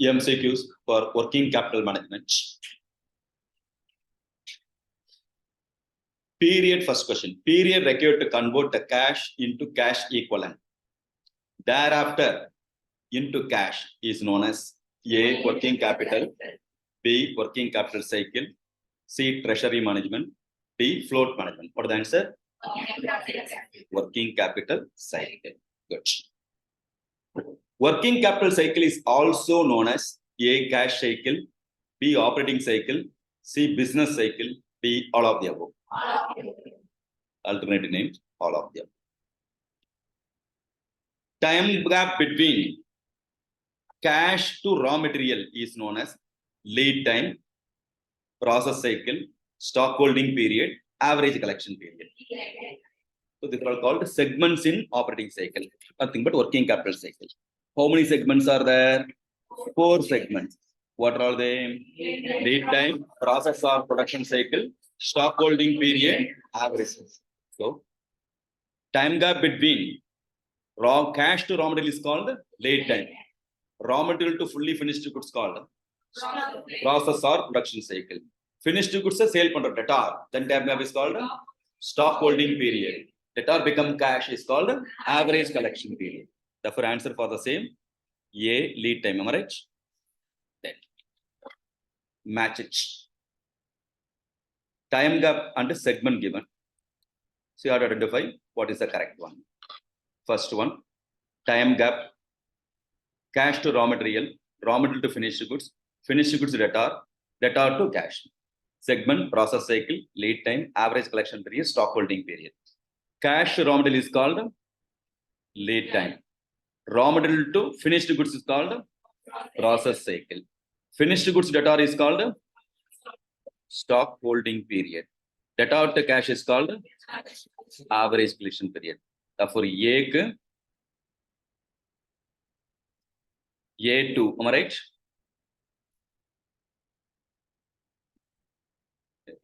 MCQs for working capital management. Period, first question. Period required to convert the cash into cash equivalent. Thereafter, into cash is known as A, working capital, B, working capital cycle, C, treasury management, D, float management. What is the answer? Working capital cycle. Good. Working capital cycle is also known as A, cash cycle, B, operating cycle, C, business cycle, D, all of the above. Alternative names, all of them. Time gap between cash to raw material is known as lead time, process cycle, stock holding period, average collection period. So these are called segments in operating cycle. Nothing but working capital cycle. How many segments are there? 4 segments. What are they? Lead time, process or production cycle, stock holding period, average. So time gap between raw cash to raw material is called lead time. Raw material to fully finished goods called process or production cycle. Finished goods are sale under debtor. Then time gap is called stock holding period. Debtor become cash is called average collection period. Therefore, answer for the same. A, lead time. Am I right? Then match it. Time gap and segment given. So you have to identify what is the correct one. First one, time gap, cash to raw material to finished goods to debtor to cash. Segment, process cycle, lead time, average collection period, stock holding period. Cash to raw material is called lead time. Raw material to finished goods is called process cycle. Finished goods debtor is called stock holding period. Debtor to cash is called average collection period. Therefore, A2, am I right?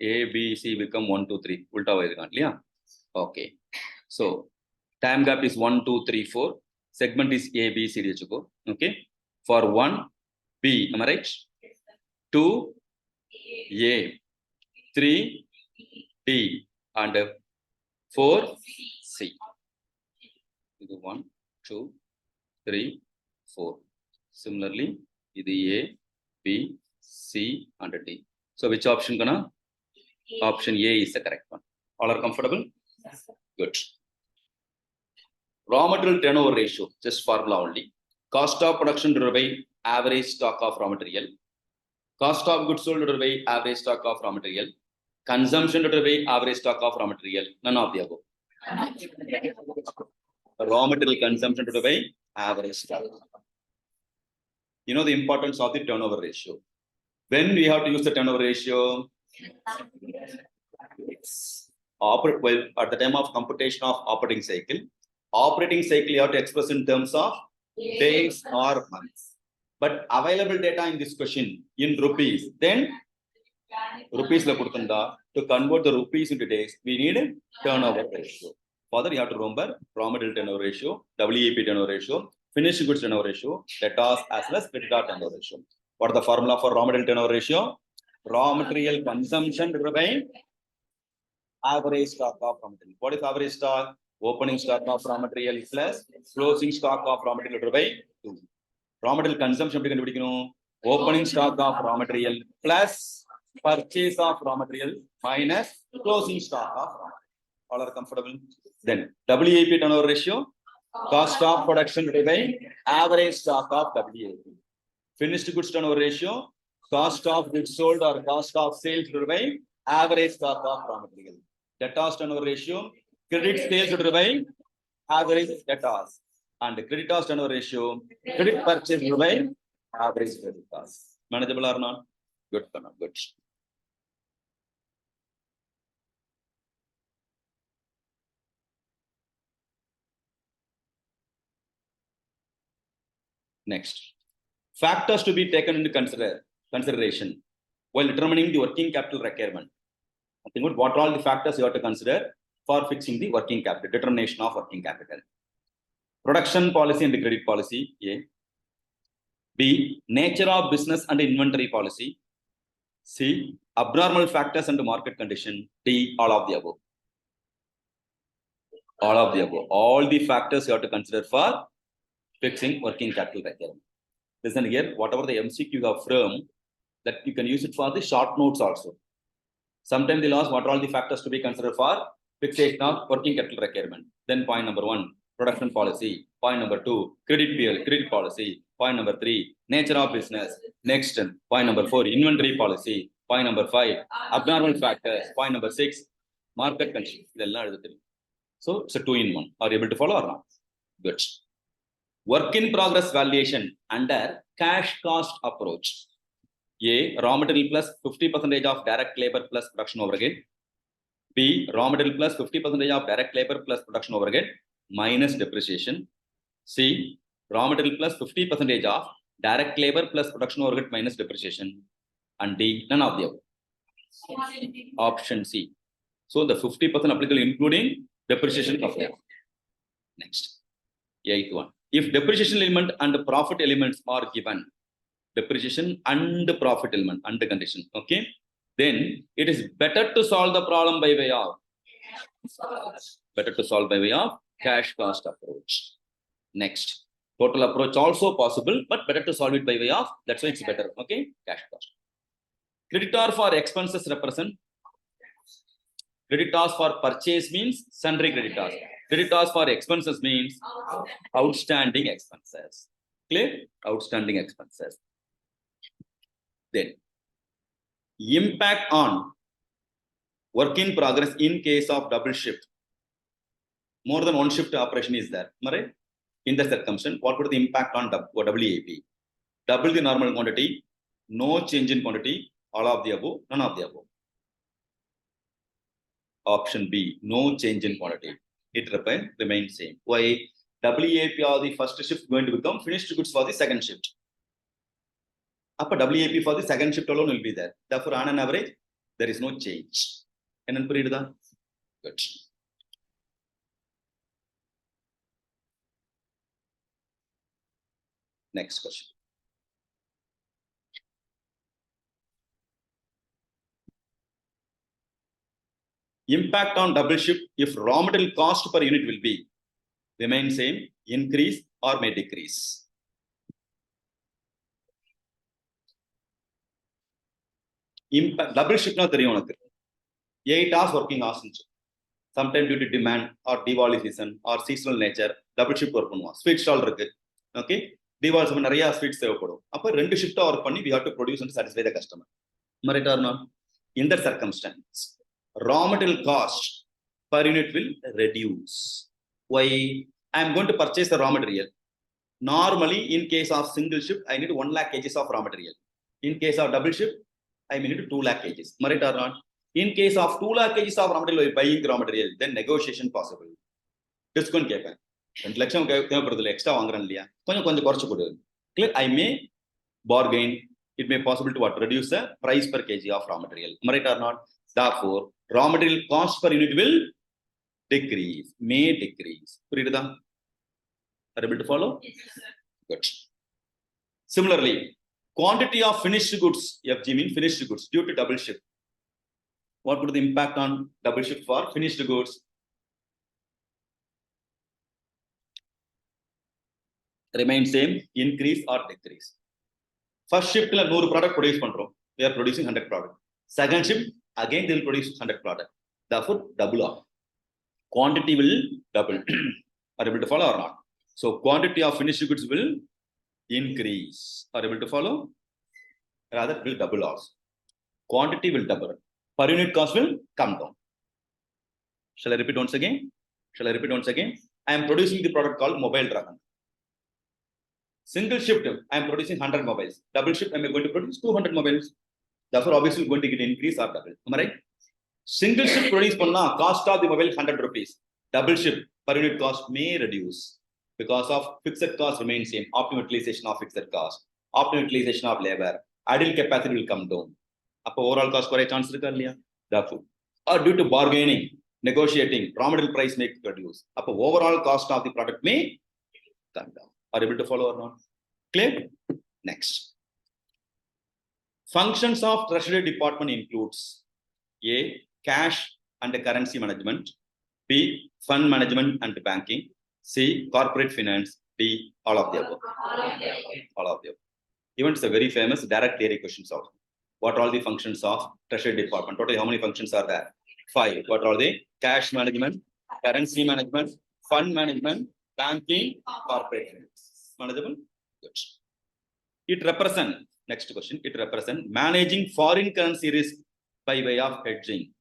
A, B, C become 1, 2, 3. Ulta vai okay. So time gap is 1, 2, 3, 4. Segment is A, B, C, D, okay. For 1, B, am I right? 2, A, 3, D, and 4, C. 1, 2, 3, 4. Similarly, this is A, B, C, and D. So which option gonna? Option A is the correct one. All are comfortable? Yes, good. Raw material turnover ratio, just formula only. Cost of production divided by average stock of raw material. Cost of goods sold divided by average stock of raw material. Consumption divided by average stock of raw material. None of the above. Raw material consumption divided by average stock. You know the importance of the turnover ratio. When we have to use the turnover ratio? Well, at the time of computation of operating cycle you have to express in terms of days or months. But available data in this question in rupees, then rupees la kudutunda. To convert the rupees into days, we need turnover ratio. Further, you have to remember raw material turnover ratio, WEP turnover ratio, finished goods turnover ratio, debtors as well as creditor turnover ratio. What is the formula for raw material turnover ratio? Raw material consumption divided by average stock of raw material. What is average stock? Opening stock of raw material plus closing stock of raw material divided by 2. Raw material consumption opening stock of raw material plus purchase of raw material minus closing stock of raw material. All are comfortable? Then WEP turnover ratio, cost of production divided by average stock of WEP. Finished goods turnover ratio, cost of goods sold or cost of sales divided by average stock of raw material. Debtors turnover ratio, credit sales divided by average debtors. And creditors turnover ratio, credit purchase divided by average creditors. Manageable or not? Good or not? Good. Next. Factors to be taken into consideration while determining the working capital requirement. Think about what are all the factors you have to consider for fixing the working capital, determination of working capital. Production policy and the credit policy, A. B, nature of business and inventory policy. C, abnormal factors and market condition. D, all of the above. All of the above. All the factors you have to consider for fixing working capital requirement. Listen here, whatever the MCQ you have framed, that you can use it for the short notes also. Sometimes they'll ask what are all the factors to be considered for fixation of working capital requirement. Then point number 1, production policy. Point number 2, credit policy. Point number 3, nature of business. Next, point number 4, inventory policy. Point number 5, abnormal factors. Point number 6, market condition. So it's a 2-in-1. Are you able to follow or not? Good. Work in progress valuation under cash cost approach. A, raw material plus 50% of direct labor plus production overhead. B, raw material plus 50% of direct labor plus production overhead minus depreciation. C, raw material plus 50% of direct labor plus production overhead minus depreciation. And D, none of the above. Option C. So the 50% applicable including depreciation of labor. Next, 8th one. If depreciation element and profit elements are given, depreciation and profit element and the condition, okay, then it is better to solve the problem by way of cash cost approach. Next, total approach also possible, but better to solve it by way of, that's why it's better, okay, cash cost. Creditor for expenses represent, creditors for purchase means sundry creditors. Creditors for expenses means outstanding expenses. Clear? Outstanding expenses. Then, impact on work in progress in case of double shift. More than one shift operation is there. Right? In the circumstance, what would the impact on WAP? Double the normal quantity, no change in quantity, all of the above, none of the above. Option B, no change in quantity. It remains same. Why? WAP or the first shift going to become finished goods for the second shift. Upper WAP for the second shift alone will be there. Therefore, on an average, there is no change. Good. Next question. Impact on double shift if raw material cost per unit will be remain same, increase or may decrease. Impact double shift na theriyum unakku 8 hours working hours unchu. Sometimes due to demand or Diwali season or seasonal nature double shift work பண்ணுவோம். Sweet stall இருக்கு. Okay? Diwali சமயம் நிறைய sweets தேவைப்படும். அப்ப ரெண்டு shift work பண்ணி we have to produce and satisfy the customer. Right or not? In that circumstance, raw material cost per unit will reduce. Why? I am going to purchase the raw material. Normally, in case of single shift, I need 1 lakh kgs of raw material. In case of double shift, I need 2 lakh kgs. Right or not? In case of 2 lakh kgs of raw material, buying raw material, then negotiation possible. Discount கேட்பேன் 2 லட்சம் தேவைப்படுறதுல extra வாங்குறேன் இல்லையா கொஞ்சம் குறைச்சு கொடு. Clear? I may bargain. It may possible to what? Reduce the price per kg of raw material. Right or not? Therefore, raw material cost per unit will decrease, may decrease. புரியுதா? Are you able to follow? Yes, sir. Good. Similarly, quantity of finished goods, FG means finished goods, due to double shift. What would the impact on double shift for finished goods? Remain same, increase or decrease. First shift la 100 product produce பண்றோம். We are producing 100 product. Second shift again they will produce 100 product. Therefore double off. Quantity will double. Are you able to follow or not? So quantity of finished goods will increase. Are you able to follow? Rather will double also. Quantity will double. Per unit cost will come down. Shall I repeat once again? I am producing the product called Mobile Dragon. Single shift, I am producing 100 mobiles. Double shift, I am going to produce 200 mobiles. Therefore, obviously, going to get increase or double. Am I right? Single shift produce panna, cost of the mobile 100 rupees. Double shift, per unit cost may reduce because of fixed cost remains same. Optimal utilization of fixed cost, optimal utilization of labor, idle capacity will come down. Appo overall cost kore chance irukka illaya? Therefore, or due to bargaining, negotiating, raw material price may reduce. Appo overall cost of the product may come down. Are you able to follow or not? Clear? Next. Functions of Treasury Department includes A. Cash and currency management. B. Fund management and banking. C. Corporate finance. D. All of the above. All of the above. Even it's a very famous direct theory questions also. What are all the functions of Treasury Department? Totally, how many functions are there? 5. What are the cash management, currency management, fund management, banking, corporate finance? Manageable? Good. It represents, next question, it represents managing foreign currency risk by way of hedging.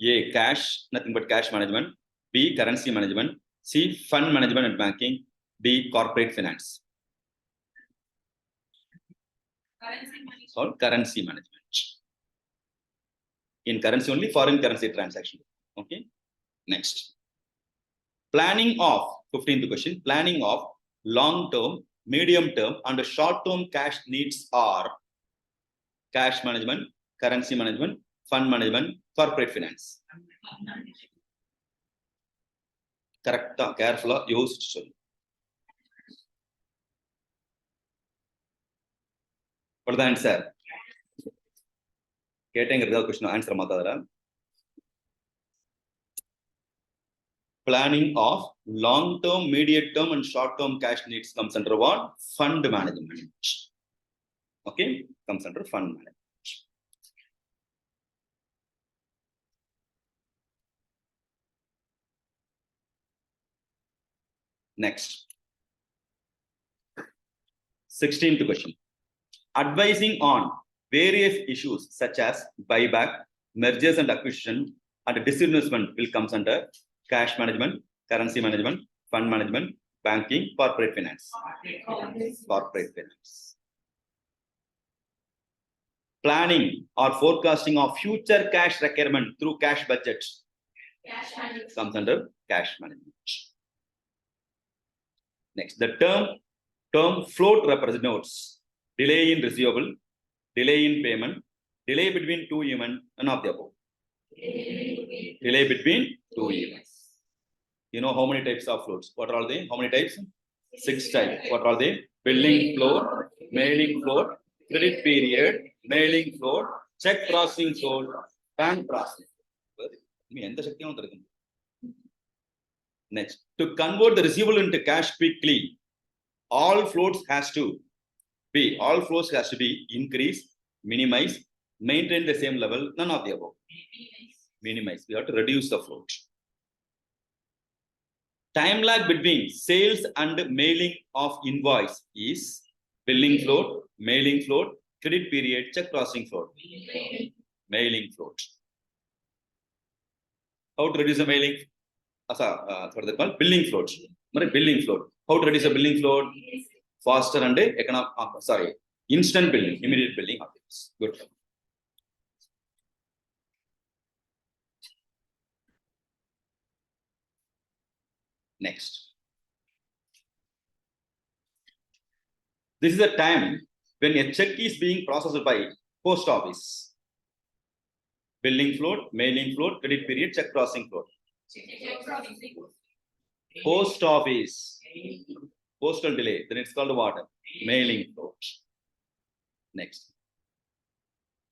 A. Cash, nothing but cash management. B. Currency management. C. Fund management and banking. D. Corporate finance. Or currency management. In currency only, foreign currency transaction. Okay. Next. Planning of, 15th question, planning of long-term, medium-term, and short-term cash needs are cash management, currency management, fund management, corporate finance. Correct, careful, use. What is the answer? Question answer. Planning of long-term, medium-term, and short-term cash needs comes under what? Fund management. Okay, comes under fund management. Next. 16th question. Advising on various issues such as buyback, mergers and acquisition, and disinvestment will comes under cash management, currency management, fund management, banking, corporate finance. Corporate finance. Planning or forecasting of future cash requirement through cash budget comes under cash management. Next, the term float represents delay in receivable, delay in payment, delay between two events, none of the above. Delay between two events. You know how many types of floats? What are they? How many types? 6 types. What are they? Billing float, mailing float, credit period, mailing float, check processing float, bank processing. Next, to convert the receivable into cash quickly, all floats has to be increased, minimized, maintain the same level, none of the above. Minimize. We have to reduce the float. Time lag between sales and mailing of invoice is billing float, mailing float, credit period, check processing float. Mailing float. How to reduce the mailing? What they call billing float. Billing float. How to reduce the billing float? Faster and instant billing, immediate billing. Good. Next. This is a time when a check is being processed by post office. Billing float, mailing float, credit period, check processing float. Post office. Postal delay. Then it's called what? Mailing float. Next.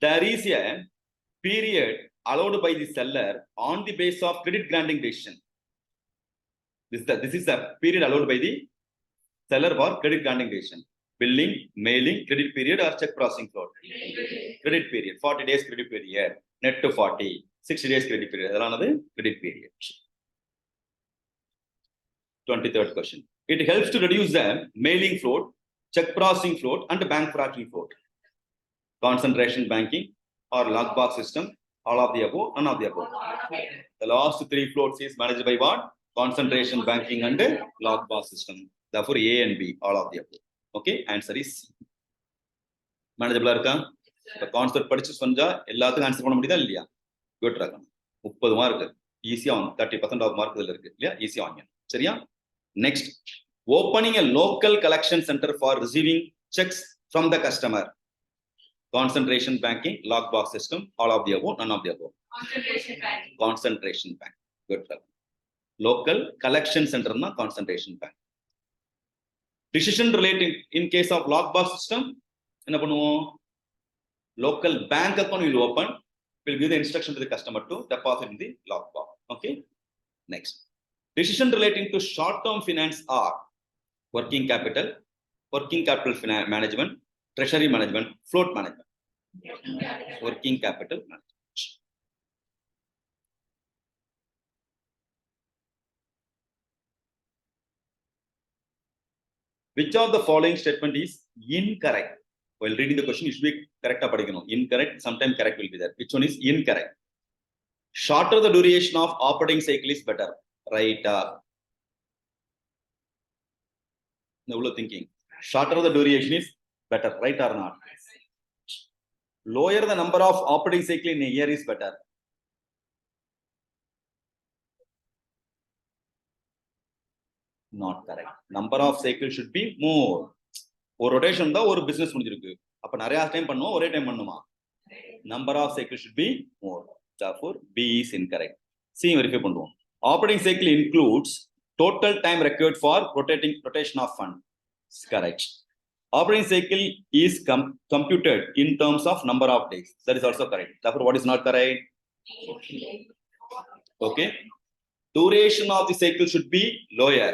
There is a period allowed by the seller on the basis of credit granting decision. This is the period allowed by the seller for credit granting decision. Billing, mailing, credit period, or check processing float. Credit period. 40 days credit period. Net to 40. 60 days credit period. Another credit period. 23rd question. It helps to reduce the mailing float, check processing float, and bank fraudulent float. Concentration banking or lockbox system, all of the above, none of the above. The last 3 floats is managed by what? Concentration banking and lockbox system. Therefore, A and B, all of the above. Okay, answer is C. Manageable. The concept படிச்சு சொன்னா எல்லாத்துக்கும் answer பண்ண முடியுதா இல்லையா? Good ரகம். 30 mark ஈஸியா 30% of mark இதுல இருக்கு இல்லையா? ஈஸியா வாங்க. சரியா? Next, opening a local collection center for receiving checks from the customer. Concentration banking, lockbox system, all of the above, none of the above. Concentration bank. Concentration bank. Good. Local collection center na concentration bank. Decision relating in case of lockbox system, என்ன பண்ணுவோம்? Local bank account will open, will give the instruction to the customer to deposit in the lockbox. Okay. Next, decision relating to short-term finance are working capital management, treasury management, float management. Working capital management. Which of the following statement is incorrect? While reading the question, you should be correct. Incorrect, sometimes correct will be there. Which one is incorrect? Shorter the duration of operating cycle is better. Right? No thinking. Shorter the duration is better. Right or not? Lower the number of operating cycle in a year is better. Not correct. Number of cycles should be more. Or rotation da or business முடிஞ்சிருக்கு. அப்ப நிறைய time பண்ணுவோம், ஒரே time பண்ணுமா? Number of cycles should be more. Therefore, B is incorrect. C verify பண்ணுவோம். Operating cycle includes total time required for rotation of fund. Correct. Operating cycle is computed in terms of number of days. That is also correct. Therefore, what is not correct? Okay. Duration of the cycle should be lower.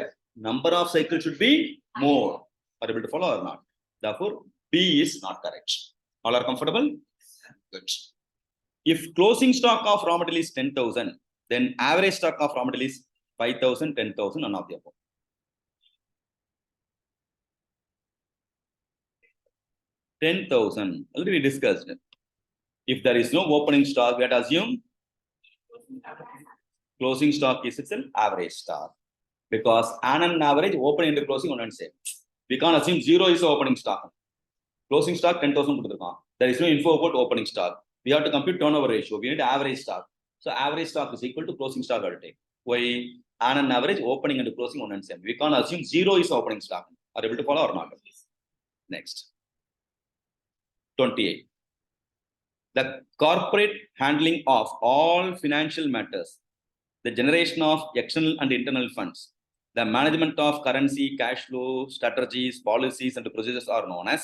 Number of cycles should be more. Are able to follow or not? Therefore, B is not correct. All are comfortable? Good. If closing stock of raw material is 10,000, then average stock of raw material is 5,000, 10,000, none of the above. 10,000, already we discussed. If there is no opening stock, we have to assume closing stock is itself average stock. Because on an average, opening and closing one and same. We can't assume 0 is opening stock. Closing stock 10,000. There is no info about opening stock. We have to compute turnover ratio. We need average stock. So average stock is equal to closing stock. Why? On an average, opening and closing one and same. We can't assume 0 is opening stock. Are able to follow or not? Next. 28. The corporate handling of all financial matters, the generation of external and internal funds, the management of currency, cash flow, strategies, policies, and procedures are known as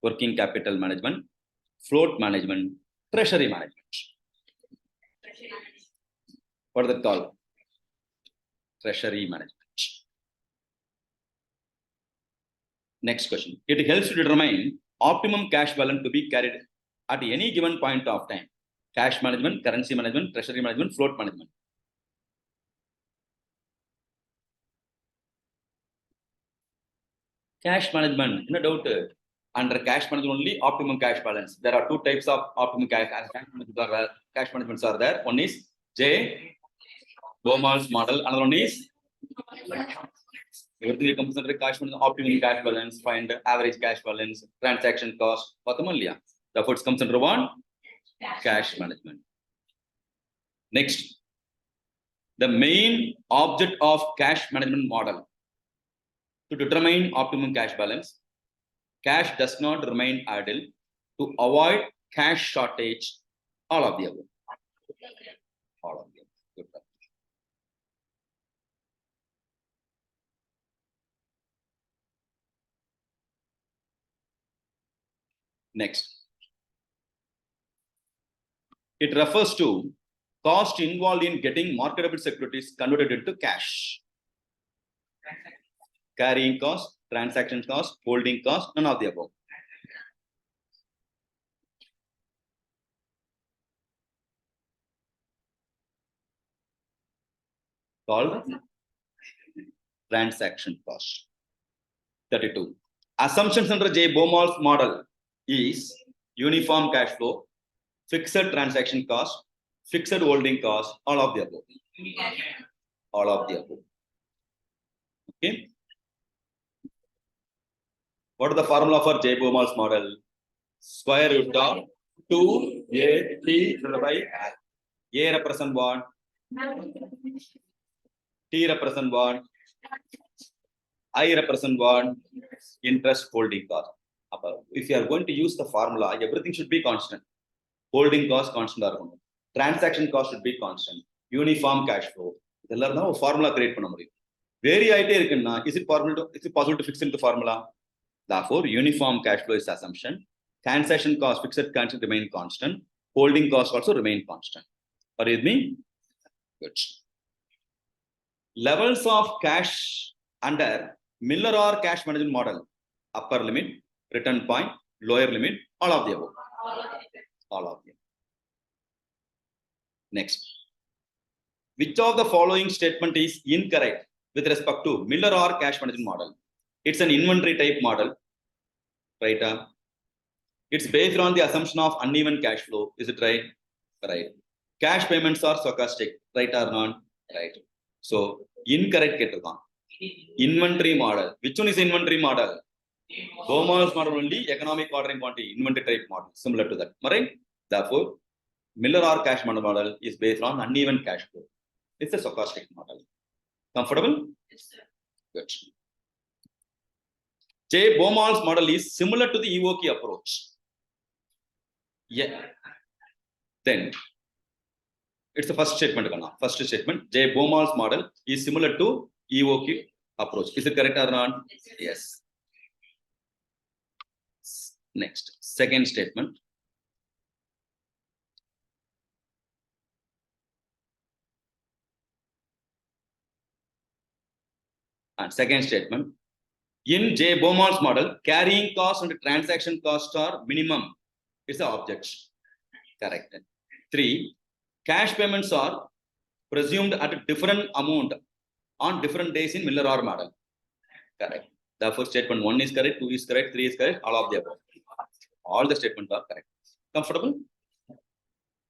working capital management, float management, treasury management. What is that called? Treasury management. Next question. It helps to determine optimum cash balance to be carried at any given point of time. Cash management, currency management, treasury management, float management. Cash management, no doubt. Under cash management only, optimum cash balance. There are two types of optimum cash management are there. One is J. Baumol's model. Another one is everything comes under cash management, optimum cash balance, find average cash balance, transaction cost. Therefore, it comes under one cash management. Next, the main object of cash management model to determine optimum cash balance. Cash does not remain idle to avoid cash shortage. All of the above. All of the above. Good. Next. It refers to cost involved in getting marketable securities converted into cash. Carrying cost, transaction cost, holding cost, none of the above. Called transaction cost. 32. Assumptions under J. Baumol's model is uniform cash flow, fixed transaction cost, fixed holding cost, all of the above. All of the above. Okay. What is the formula for J. Baumol's model? Square root of 2a t divided by r. A represent what? T represent what? I represent what? Interest holding cost. If you are going to use the formula, everything should be constant. Holding cost constant. Transaction cost should be constant. Uniform cash flow. Formula create. vary ஆயிட்டே இருக்குன்னா is it possible to fix in the formula? Therefore uniform cash flow is assumption. Transaction cost fixed constant remain constant. Holding cost also remain constant. Are you with me? Good. Levels of cash under Miller or cash management model: upper limit, return point, lower limit, all of the above. All of them. Next, which of the following statement is incorrect with respect to Miller or cash management model? It's an inventory type model, right? It's based on the assumption of uneven cash flow. Is it right? Right. Cash payments are stochastic, right or not? Right. So incorrect கேட்டிருக்கான். Inventory model. Which one is inventory model? Bowman's model only, economic ordering quantity, inventory type model, similar to that. Right? Therefore, Miller or cash model is based on uneven cash flow. It's a stochastic model. Comfortable? Yes, sir. Good. J. Bowman's model is similar to the EOQ approach. Yeah. Then it's the first statement. First statement. J. Bowman's model is similar to EOQ approach. Is it correct or not? Yes. Next, second statement. And second statement. In J. Bowman's model, carrying cost and transaction cost are minimum. It's the object. Correct. 3. Cash payments are presumed at a different amount on different days in Miller or model. Correct. Therefore, statement 1 is correct, 2 is correct, 3 is correct, all of the above. All the statements are correct. Comfortable?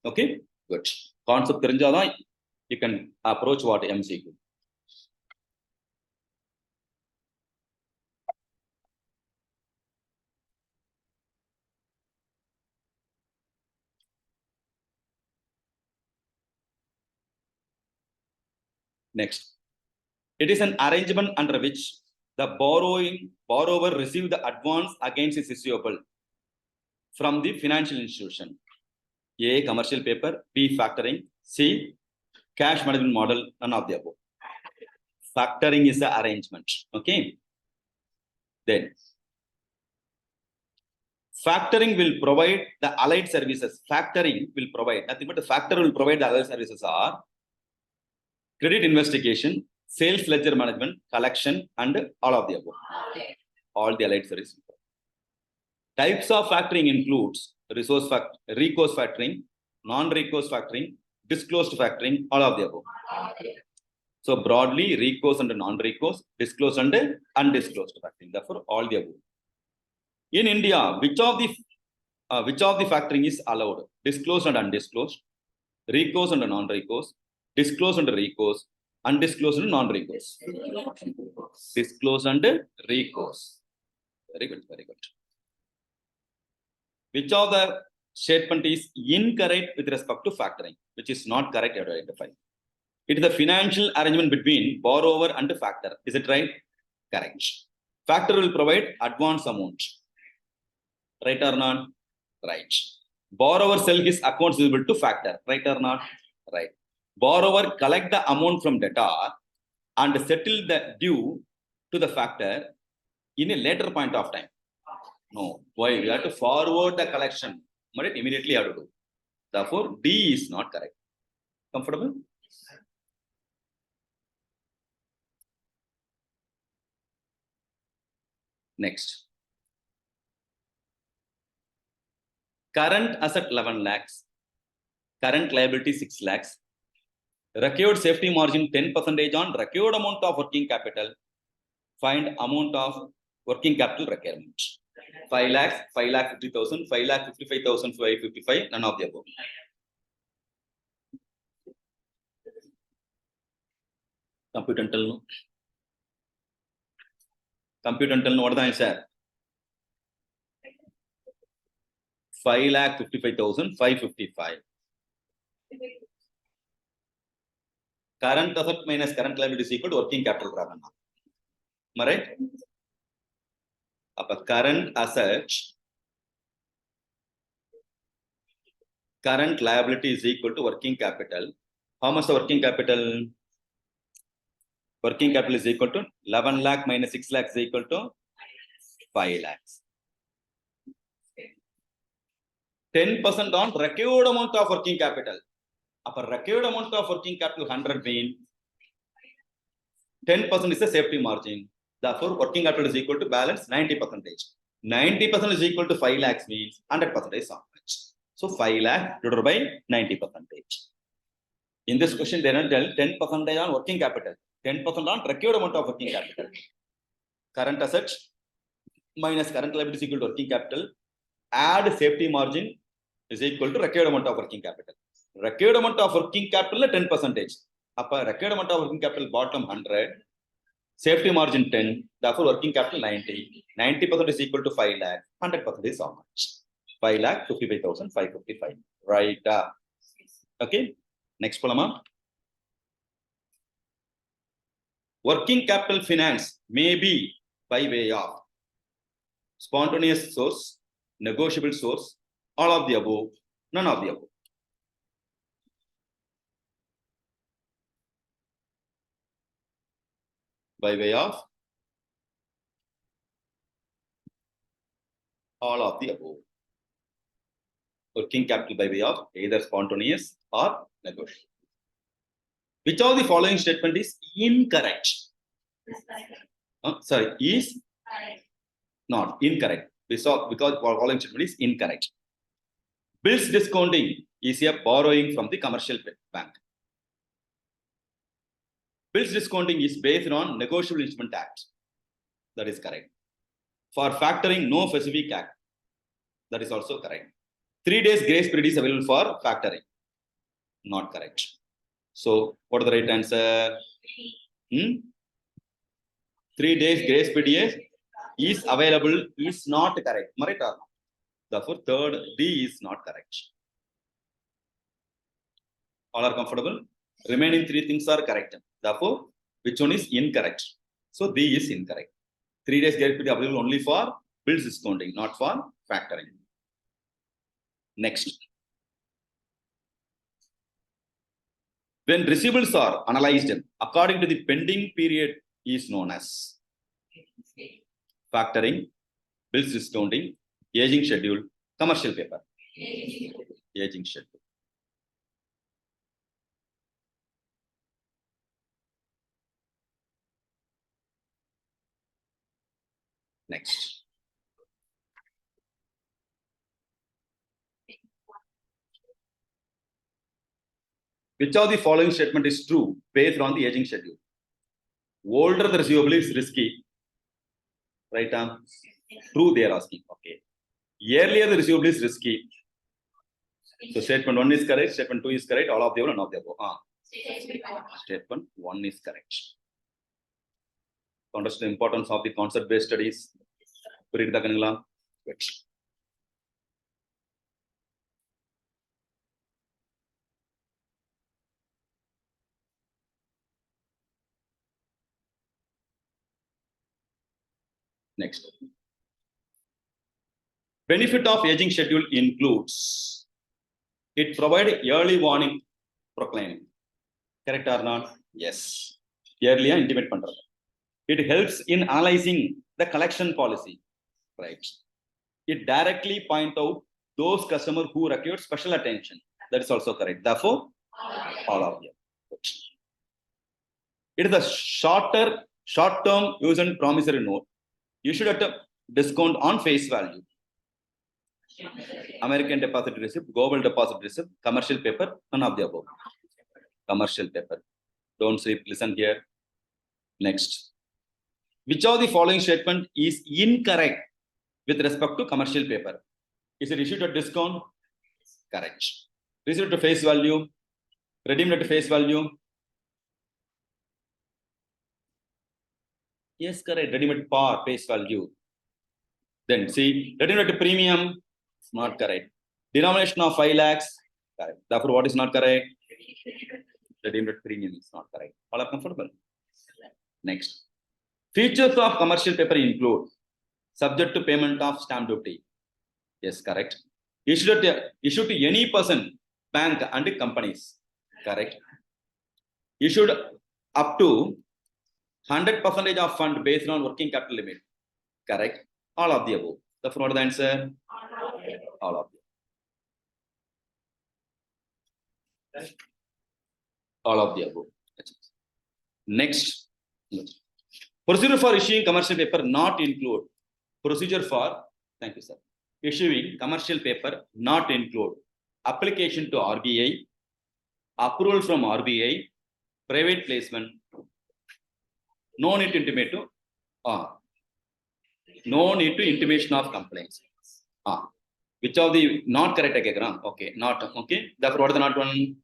Okay, good. Concept தெரிஞ்சாதான் you can approach what MCQ. Next, it is an arrangement under which the borrower receives the advance against his receivable from the financial institution. A. Commercial paper. B. Factoring. C. Cash management model. None of the above. Factoring is the arrangement. Okay. Then factoring will provide the allied services. Factoring will provide nothing but the factor will provide the allied services are credit investigation, sales ledger management, collection, and all of the above. All the allied services. Types of factoring includes recourse factoring, non-recourse factoring, disclosed factoring, all of the above. So broadly, recourse and non-recourse, disclosed and undisclosed factoring. Therefore, all the above. In India, which of the factoring is allowed? Disclosed and undisclosed, recourse and non-recourse, disclosed and recourse, undisclosed and non-recourse. Disclosed and recourse. Very good, very good. Which of the statement is incorrect with respect to factoring? Which is not correct, you have to identify. It is the financial arrangement between borrower and factor. Is it right? Correct. Factor will provide advance amount. Right or not? Right. Borrower sell his accounts visible to factor. Right or not? Right. Borrower collect the amount from debtor and settle the due to the factor in a later point of time. No. Why? We have to forward the collection. But immediately have to do. Therefore, D is not correct. Comfortable? Next. Current asset 11 lakhs. Current liability 6 lakhs. Required safety margin 10% on required amount of working capital. Find amount of working capital requirement. 5 lakhs, 5 lakh 50,000, 5 lakh 55,555, none of the above. Compute and tell no. Compute and tell no, what is the answer? 5 lakh 55,555. Current asset minus current liability is equal to working capital. Am I right? Current asset, current liability is equal to working capital. How much the working capital? Working capital is equal to 11 lakh minus 6 lakhs is equal to 5 lakhs. 10% on required amount of working capital. Upper required amount of working capital 100 mean 10% is the safety margin. Therefore, working capital is equal to balance 90%. 90% is equal to 5 lakhs means 100% is how much. So 5 lakh divided by 90%. In this question, they don't tell 10% on working capital, 10% on required amount of working capital. Current assets minus current liability is equal to working capital. Add safety margin is equal to required amount of working capital. Required amount of working capital 10%. Upper required amount of working capital bottom 100. Safety margin 10. Therefore, working capital 90. 90% is equal to 5 lakh. 100% is how much? 5 lakh 55,555. Right. Okay. Next column. Working capital finance may be by way of spontaneous source, negotiable source, all of the above, none of the above. By way of all of the above. Working capital by way of either spontaneous or negotiable. Which of the following statement is incorrect? Sorry, is not incorrect. Because following statement is incorrect. Bills discounting is a borrowing from the commercial bank. Bills discounting is based on Negotiable Instrument Act. That is correct. For factoring, no specific act. That is also correct. 3 days grace period is available for factoring. Not correct. So, what is the right answer? 3 days grace period is available is not correct. Right or not? Therefore, third D is not correct. All are comfortable? Remaining 3 things are correct. Therefore, which one is incorrect? So, D is incorrect. 3 days grace period available only for bills discounting, not for factoring. Next. When receivables are analyzed according to the pending period is known as factoring, bills discounting, aging schedule, commercial paper. Aging schedule. Next. Which of the following statement is true based on the aging schedule? Older the receivable is risky. Right? True, they are asking. Okay. Earlier the receivable is risky. So statement 1 is correct, statement 2 is correct, all of the above, none of the above. Statement 1 is correct. Understand the importance of the concept-based studies. Wait. Next. Benefit of aging schedule includes it provides early warning proclaiming. Correct or not? Yes. Early intimate pandra. It helps in analyzing the collection policy. Right. It directly point out those customers who require special attention. That is also correct. Therefore, all of them. It is a short-term use and promissory note. You should have a discount on face value. American deposit receipt, global deposit receipt, commercial paper, none of the above. Commercial paper. Don't sleep, listen here. Next. Which of the following statement is incorrect with respect to commercial paper? Is it issued at discount? Correct. Received at face value? Redeemed at face value? Yes, correct. Redeemed at par, face value. Then see, redeemed at premium? Not correct. Denomination of 5 lakhs? Correct. Therefore, what is not correct? Redeemed at premium is not correct. All are comfortable? Next. Features of commercial paper include subject to payment of stamp duty. Yes, correct. Issued to any person, bank and companies. Correct. Issued up to 100% of fund based on working capital limit. Correct. All of the above. Therefore, what is the answer? All of the. All of the above. Next. Procedure for issuing commercial paper not include. Procedure for, thank you, sir. Issuing commercial paper not include application to RBI, approval from RBI, private placement, no need to intimate to, no need to intimation of complaints. Which of the not correct? Okay, not okay. Therefore, what is the not one?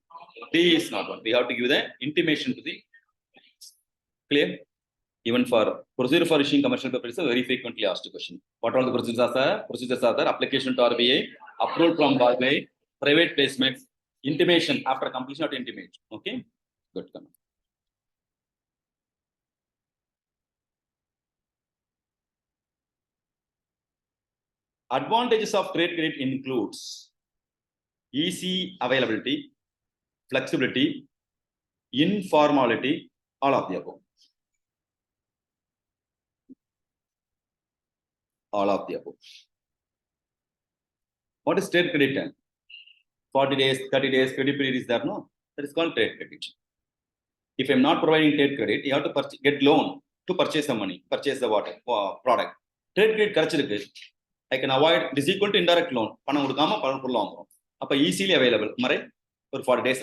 D is not one. We have to give the intimation to the clear. Even for procedure for issuing commercial paper is a very frequently asked question. What are the procedures are there? Procedures are there. Application to RBI, approval from RBI, private placement, intimation after completion of intimation. Okay, good. Advantages of trade credit includes easy availability, flexibility, informality, all of the above. All of the above. What is trade credit? 40 days, 30 days, credit period is there, no? That is called trade credit. If I'm not providing trade credit, you have to get loan to purchase the money, purchase the product. Trade credit, I can avoid, it is equal to indirect loan. Easily available. For 40 days,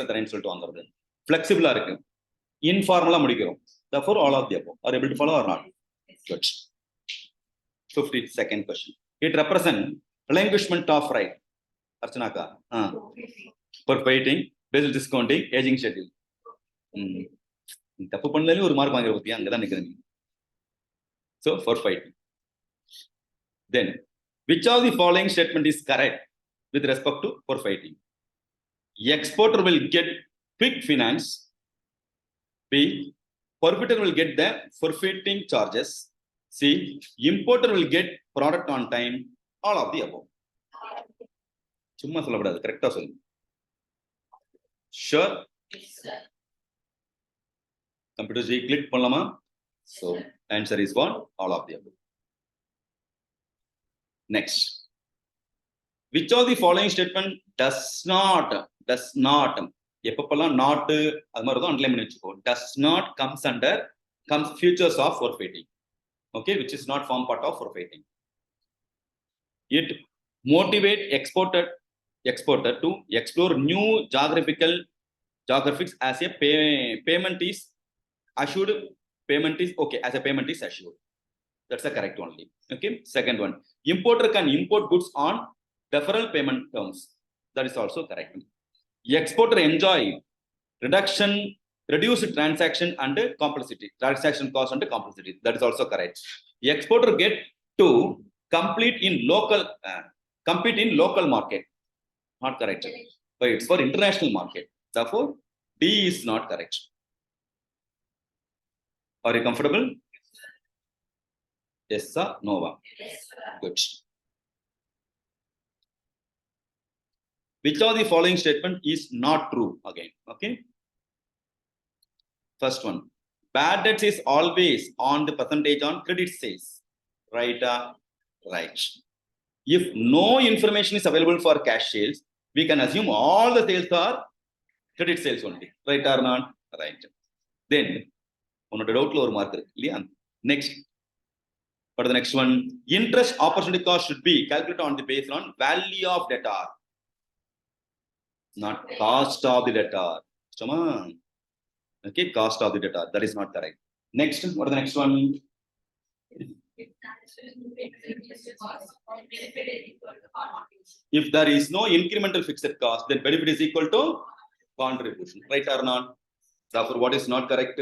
flexible. Informal. Therefore, all of the above are able to follow or not? Good. 52nd question. It represents relinquishment of right. Archanaka. For fighting, based discounting, aging schedule. So, for fighting. Then, which of the following statement is correct with respect to for fighting? Exporter will get quick finance. B. Forfeiter will get the forfeiting charges. C. Importer will get product on time. All of the above. Correct. Sure. Computer G click panlama. So answer is what? All of the above. Next. Which of the following statement does not does not comes features of forfeiting. Okay, which is not form part of forfeiting. It motivate exporter to explore new geographics as a payment is assured. Payment is okay as a payment is assured. That's the correct only. Okay. Second one, importer can import goods on deferral payment terms. That is also correct. Exporter enjoy reduced transaction and complexity, transaction cost and complexity. That is also correct. Exporter get to compete in local market. Not correct. But it's for international market. Therefore, D is not correct. Are you comfortable? Yes, sir. No. Yes, sir. Good. Which of the following statement is not true again? Okay. First one. Bad debts is always on the percentage on credit sales. Right? Right. If no information is available for cash sales, we can assume all the sales are credit sales only. Right or not? Right. Then, next. For the next one, interest opportunity cost should be calculated on the based on value of debtor, not cost of the debtor. Okay, cost of the debtor. That is not correct. Next, what is the next one? If there is no incremental fixed cost, then benefit is equal to contribution. Right or not? Therefore, what is not correct?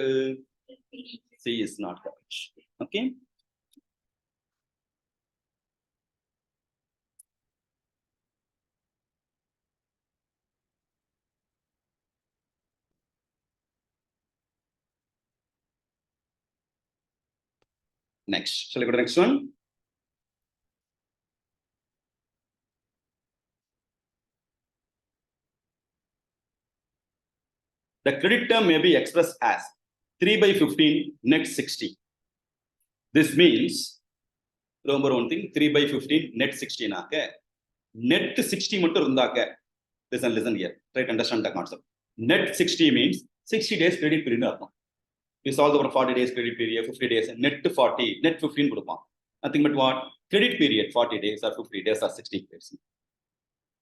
C is not correct. Okay. Next. Shall I go to the next one? The credit term may be expressed as 3 by 15, net 60. This means, remember one thing, 3 by 15, net 60. Net 60 listen here. Try to understand the concept. Net 60 means 60 days credit period. We solve over 40 days credit period, 50 days, net 40, net 15. Nothing but what? Credit period 40 days or 50 days or 60 days.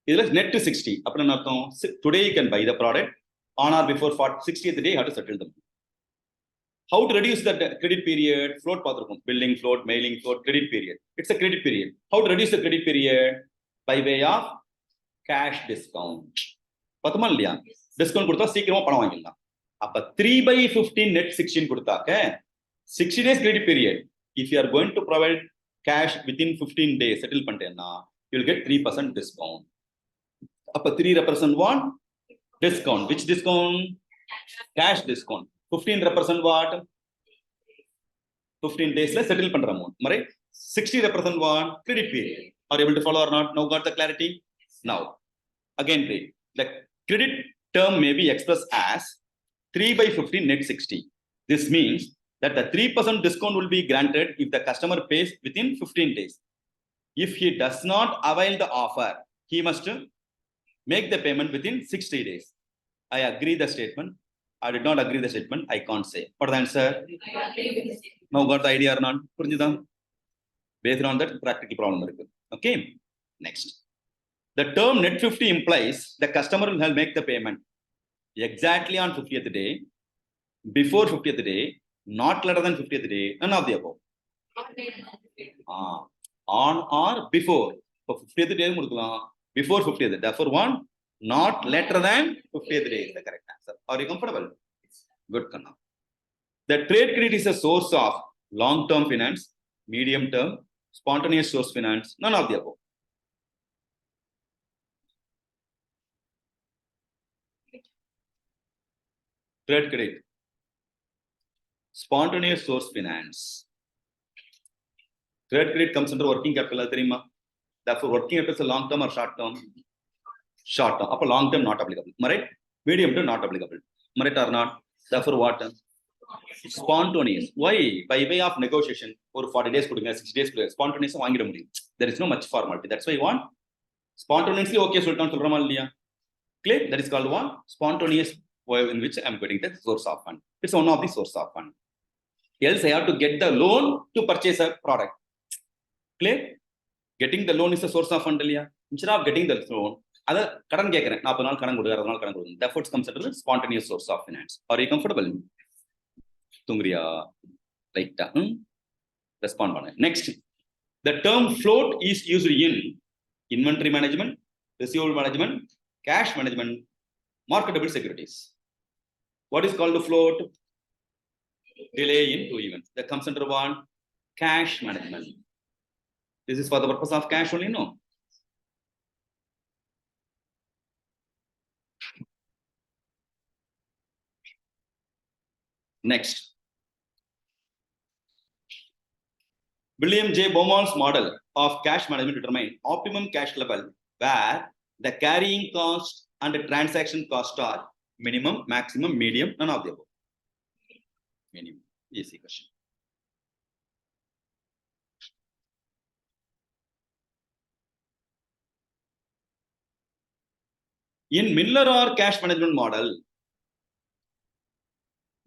This is net to 60. Today you can buy the product. On or before 60th day, you have to settle them. How to reduce the credit period? Float, billing float, mailing float, credit period. It's a credit period. How to reduce the credit period? By way of cash discount. Discount 3 by 15 net 16 60 days credit period. If you are going to provide cash within 15 days, settle you will get 3% discount. 3 represent what? Discount. Which discount? Cash discount. 15 represent what? 15 days settle amount. 60 represent what? Credit period. Are you able to follow or not? Now got the clarity? Now, again read. The credit term may be expressed as 3 by 15 net 60. This means that the 3% discount will be granted if the customer pays within 15 days. If he does not avail the offer, he must make the payment within 60 days. I agree the statement. I did not agree the statement. I can't say. What is the answer? Now got the idea or not? Based on that practical problem. Okay. Next. The term net 50 implies the customer will make the payment exactly on 50th day, before 50th day, not later than 50th day, none of the above. On or before. So 50th day, before 50th day. Therefore, one, not later than 50th day is the correct answer. Are you comfortable? Good. The trade credit is a source of long-term finance, medium-term, spontaneous source finance, none of the above. Trade credit. Spontaneous source finance. Trade credit comes under working capital. Therefore, working capital is a long term or short term? Short term. Upper long term not applicable. Right? Medium term not applicable. Right or not? Therefore, what? Spontaneous. Why? By way of negotiation, or 40 days, 60 days, spontaneous. There is no much formality. That's why you want spontaneously. Okay, Sultan Sulraman. Clear? That is called what? Spontaneous way in which I am getting the source of fund. It's one of the source of fund. Else, I have to get the loan to purchase a product. Clear? Getting the loan is a source of fund. Instead of getting the loan, therefore it comes under the spontaneous source of finance. Are you comfortable? Right. Respond. Next. The term float is used in inventory management, receivable management, cash management, marketable securities. What is called the float? Delay in 2 events. That comes under one, cash management. This is for the purpose of cash only, no? Next. William J. Beaumont's model of cash management determined optimum cash level where the carrying cost and the transaction cost are minimum, maximum, medium, none of the above. Minimum. Easy question. In Miller or cash management model,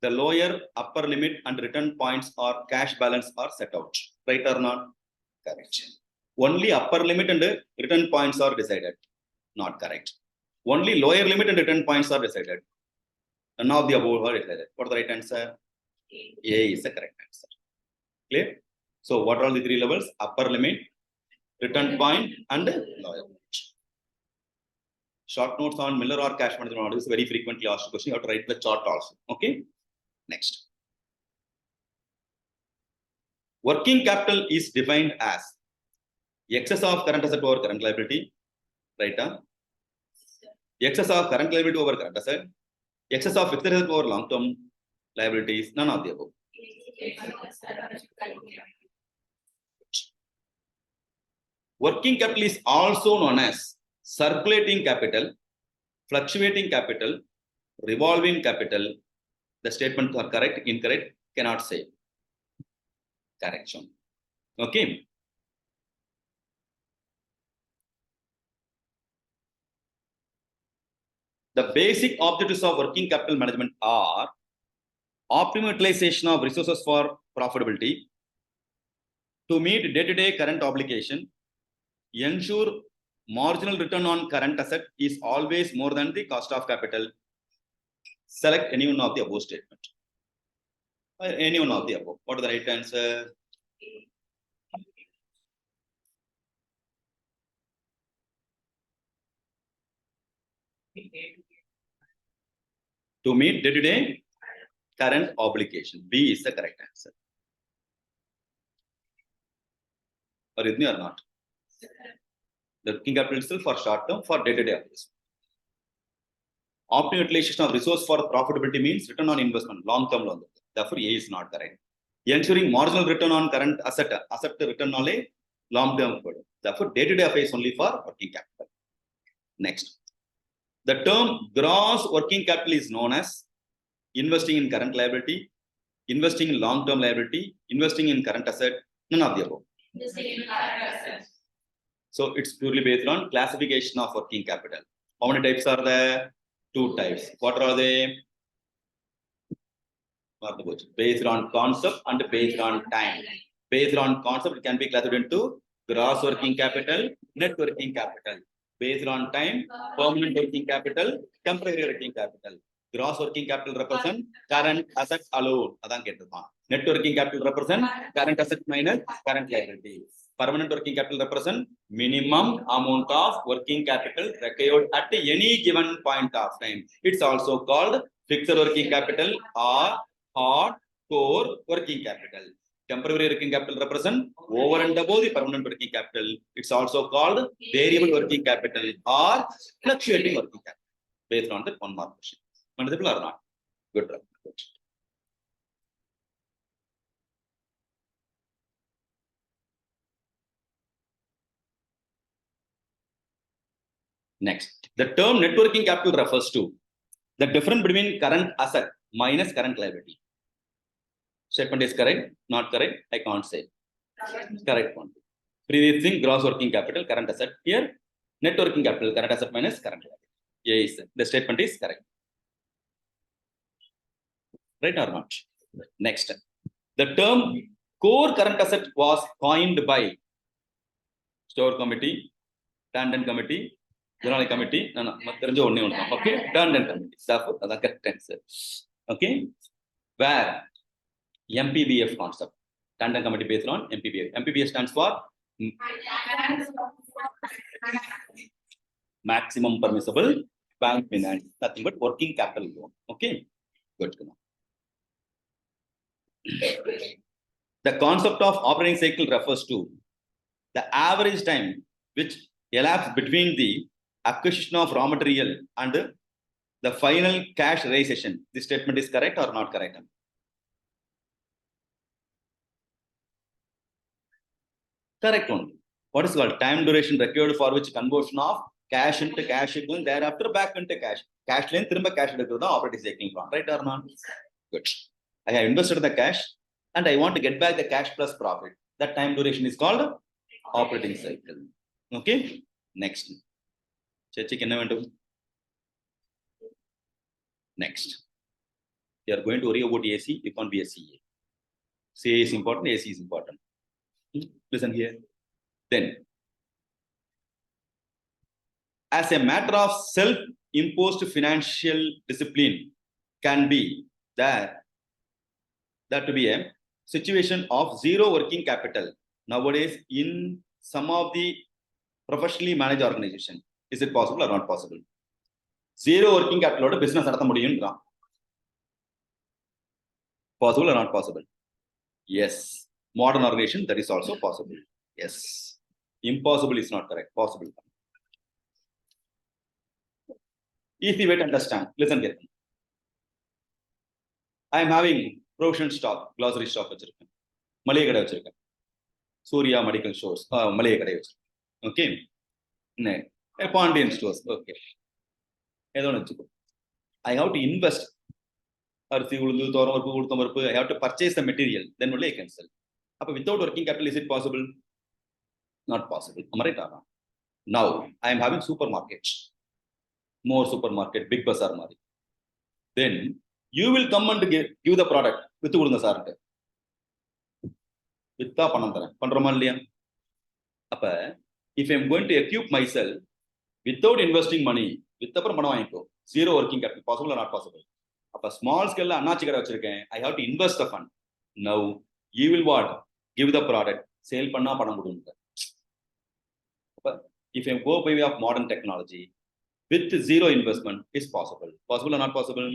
the lower, upper limit and return points or cash balance are set out. Right or not? Correct. Only upper limit and return points are decided. Not correct. Only lower limit and return points are decided. None of the above are decided. What is the right answer? A is the correct answer. Clear? So what are the 3 levels? Upper limit, return point, and lower limit. Short notes on Miller or cash management model is very frequently asked question. You have to write the chart also. Okay. Next. Working capital is defined as excess of current asset over current liability. Right? Excess of current liability over current asset. Excess of fixed asset over long-term liabilities. None of the above. Working capital is also known as circulating capital, fluctuating capital, revolving capital, The statements are correct, incorrect, cannot say. Correction. Okay. The basic objectives of working capital management are optimal utilization of resources for profitability, to meet day-to-day current obligation, ensure marginal return on current asset is always more than the cost of capital. Select any one of the above statement. Any one of the above. What is the right answer? To meet day-to-day current obligation. B is the correct answer. Are you with me or not? The working capital itself for short term, for day-to-day affairs. Optimal utilization of resource for profitability means return on investment, long-term loan. Therefore, A is not correct. Ensuring marginal return on current asset return on a long-term. Therefore, day-to-day affairs only for working capital. Next. The term gross working capital is known as investing in current liability, investing in long-term liability, investing in current asset, none of the above. So it's purely based on classification of working capital. How many types are there? 2 types. What are they? Based on concept and based on time. Based on concept, it can be classified into gross working capital, net working capital. Based on time, permanent working capital, temporary working capital. Gross working capital represent current asset alone. Net working capital represent current asset minus current liability. Permanent working capital represent minimum amount of working capital required at any given point of time. It's also called fixed working capital or hardcore working capital. Temporary working capital represent over and above the permanent working capital. It's also called variable working capital or fluctuating working capital. Based on that one mark question. Understandable or not? Good. Next, the term net working capital refers to the difference between current asset minus current liability. Statement is correct, not correct, I can't say. Correct one. Previous thing, gross working capital, current asset. Here, net working capital, current asset minus current liability. Yes, the statement is correct. Right or not? Next, the term core current asset was coined by store committee, tandem committee, general committee. Okay, tandem committee. Therefore, that's the correct answer. Okay, where MPBF concept. Tandem committee based on MPBF. MPBF stands for maximum permissible bank finance. Nothing but working capital loan. Okay, good. The concept of operating cycle refers to the average time which elapsed between the acquisition of raw material and the final cash realization. This statement is correct or not correct? Correct only. What is called time duration required for which conversion of cash into cash equivalent, thereafter back into cash. Cash lane thirumba cash edukkuradha operating cycle plan, right or not? Good. I have invested the cash and I want to get back the cash plus profit. That time duration is called operating cycle. Okay. Next. Next. You are going to worry about AC, you can't be a CA. CA is important, AC is important. Listen here. Then, as a matter of self-imposed financial discipline can be that to be a situation of zero working capital nowadays in some of the professionally managed organization. Is it possible or not possible? Zero working capital business possible or not possible? Yes. Modern organization, that is also possible. Yes. Impossible is not correct. Possible. Easy way to understand. Listen carefully. I am having provision stock, glossary stock. Malay Surya Medical Stores. Malay okay. Pondian stores. Okay. I have to invest அரிசி உளுந்து தோரம்பருப்பு உளுத்தம்பருப்பு I have to purchase the material, then only I can sell. அப்ப without working capital, is it possible? Not possible. Am I right or not? Now I am having supermarkets, more supermarket, big bazaar mari. Then you will come and give the product with கொடுங்க chart வித்தா பணம் தரேன் பண்றோமா இல்லையா? அப்ப if I am going to equip myself without investing money, with அப்புறம் பணம் வாங்கிக்கோ, zero working capital, possible or not possible? அப்ப ஸ்மால் ஸ்கேல்ல அண்ணாச்சி கடை வச்சிருக்கேன், I have to invest the fund. Now you will what? Give the product, sale பண்ணா பணம் கொடுங்க. அப்ப if I go by way of modern technology with zero investment, is possible. Possible or not possible?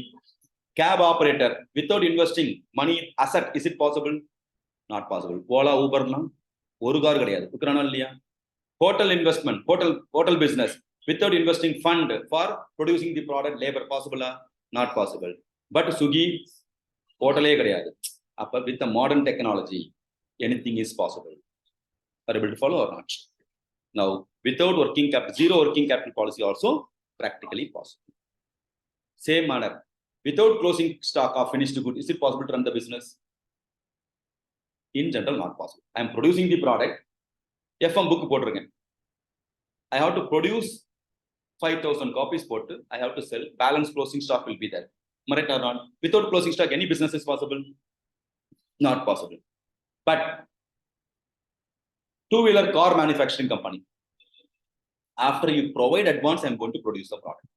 Cab operator without investing money in asset, is it possible? Not possible. Ola, Uber ஒரு car கிடையாது, விற்கிறானா இல்லையா? Hotel investment, hotel business without investing fund for producing the product, labor, possible or not possible? But Swiggy hotel கிடையாது. அப்ப with the modern technology anything is possible. Are you able to follow or not? Now without working capital, zero working capital policy also practically possible. Same manner, without closing stock of finished good, is it possible to run the business? In general, not possible. I am producing the product, FM book போட்டிருக்கேன், I have to produce 5,000 copies போட்டு I have to sell, balance closing stock will be there. Correct or not? Without closing stock, any business is possible? Not possible. But two-wheeler car manufacturing company, after you provide advance, I am going to produce the product.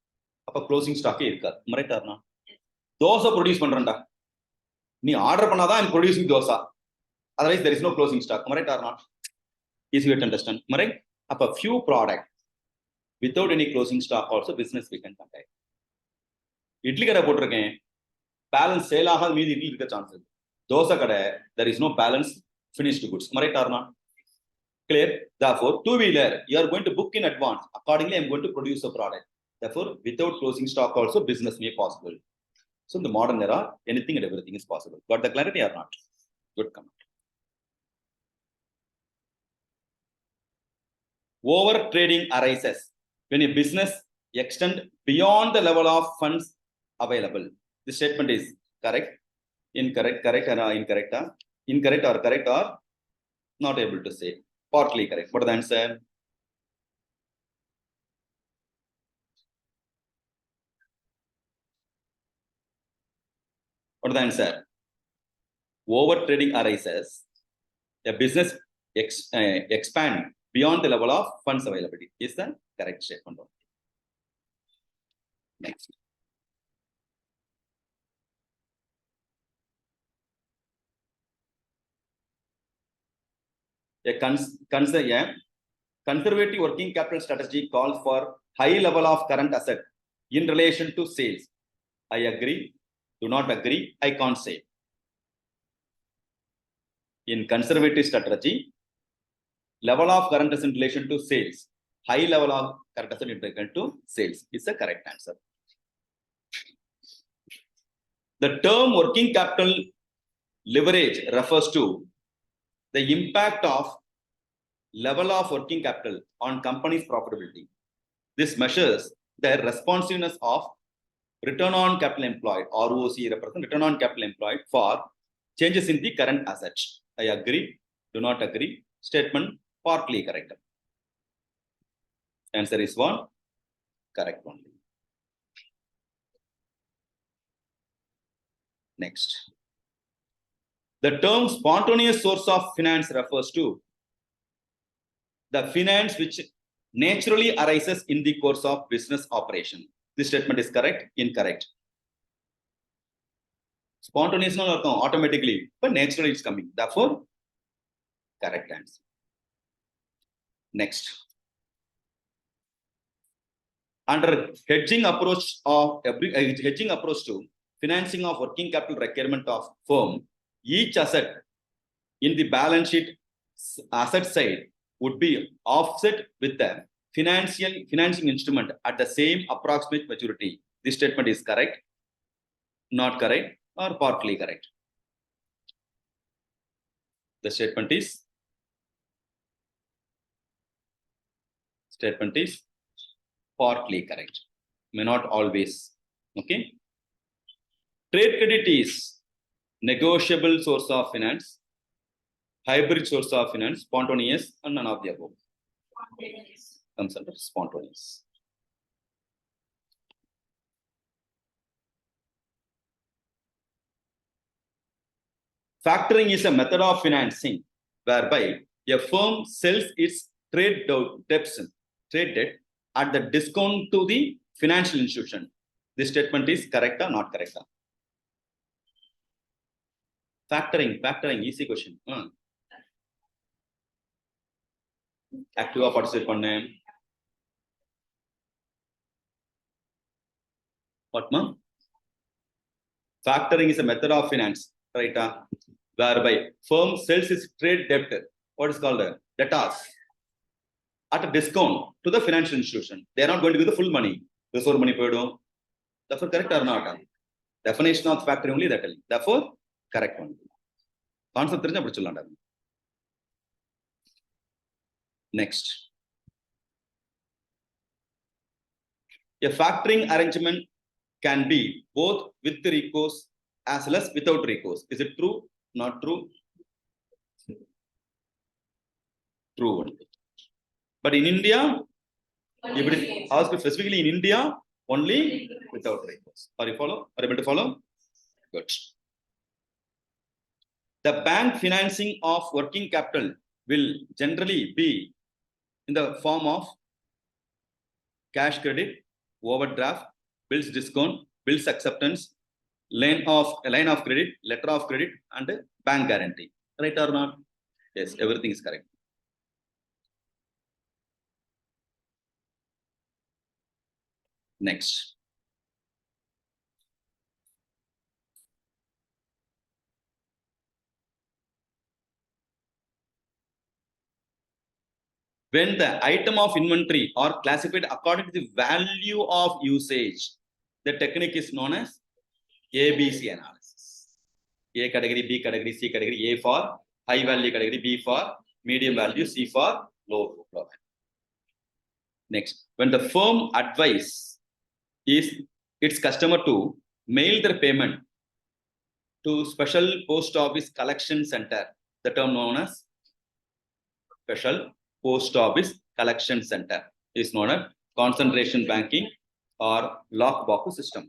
அப்ப closing stock இருக்காது. Correct or not? Dosa produce பண்றேன்டா, நீ order பண்ணாதான் I am producing dosa, otherwise there is no closing stock. Correct or not? Easy to understand. Correct? அப்ப few product without any closing stock also business we can conduct. Idli கடை போட்டிருக்கேன், balance sale ஆகாத மீதி இட்லி இருக்க chance இருக்கு. தோசை கடை, there is no balance finished goods. Correct or not? Clear? Therefore, two-wheeler, you are going to book in advance. Accordingly, I am going to produce a product. Therefore, without closing stock also business may possible. So in the modern era, anything and everything is possible. Got the clarity or not? Good comment. Over trading arises when a business extend beyond the level of funds available. This statement is correct, incorrect, correct or incorrect, incorrect or correct or not able to say. Partly correct. What is the answer? What is the answer? Over trading arises, a business expand beyond the level of funds availability. Is the correct statement. Next. A conservative working capital strategy calls for high level of current asset in relation to sales. I agree, do not agree, I can't say. In conservative strategy, level of current asset in relation to sales, high level of current asset in relation to sales is the correct answer. The term working capital leverage refers to the impact of level of working capital on company's profitability. This measures the responsiveness of return on capital employed, ROC represents return on capital employed for changes in the current assets. I agree, do not agree, statement partly correct. Answer is one, correct only. Next. The term spontaneous source of finance refers to the finance which naturally arises in the course of business operation. This statement is correct, incorrect. Spontaneous automatically, but naturally it's coming. Therefore, correct answer. Next. Under hedging approach to financing of working capital requirement of firm, each asset in the balance sheet asset side would be offset with the financing instrument at the same approximate maturity. This statement is correct, not correct, or partly correct. The statement is partly correct, may not always. Okay. Trade credit is negotiable source of finance, hybrid source of finance, spontaneous, and none of the above. Comes under spontaneous. Factoring is a method of financing whereby a firm sells its trade debt at the discount to the financial institution. This statement is correct or not correct? Factoring, easy question. Active participate பண்ணு. What ma? Factoring is a method of finance, right? Whereby firm sells its trade debt. What is called debtors at a discount to the financial institution. They are not going to give the full money. Reserve money poidum. Therefore, correct or not? Definition of factoring only that. Therefore, correct one. Concept தெரிஞ்சா அப்படி சொல்லலாம்டா. Next. A factoring arrangement can be both with the recourse as well as without recourse. Is it true? Not true? True only. But in India, if it is asked specifically in India, only without recourse. Are you able to follow? Good. The bank financing of working capital will generally be in the form of cash credit, overdraft, bills discount, bills acceptance, line of credit, letter of credit, and bank guarantee. Right or not? Yes, everything is correct. Next. When the item of inventory are classified according to the value of usage, the technique is known as ABC analysis. A category, B category, C category, A for high value category, B for medium value, C for low value. Next, when the firm advice is its customer to mail their payment to special post office collection center, the term known as special post office collection center is known as concentration banking or lockbox system.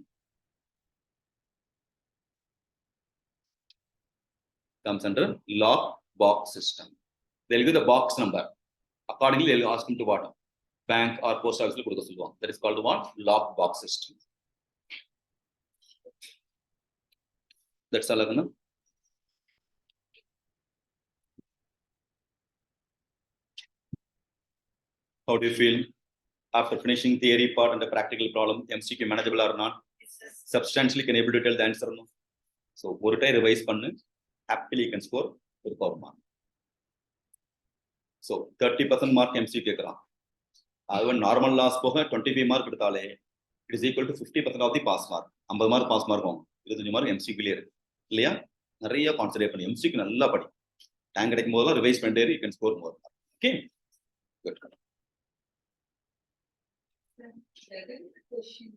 Comes under lockbox system. They'll give the box number. Accordingly, they'll ask him to what? Bank or post office. That is called what? Lockbox system. That's all. How do you feel after finishing theory part and the practical problem? MCQ manageable or not? Substantially can able to tell the answer or no? So, one time revise pannu, happily you can score with power mark. So, 30% mark MCQ கேக்குறான். அதுவே normal loss போக 25 mark எடுத்தாலே it is equal to 50% of the pass mark. 50 mark pass mark ஆகும். 25 mark MCQ ல இருக்கு. இல்லையா? நிறைய concentrate பண்ணி MCQ நல்லா படி. டைம் கிடைக்கும் போதெல்லாம் ரிவைஸ் பண்ணிட்டே you can score more. Okay? Good. Question.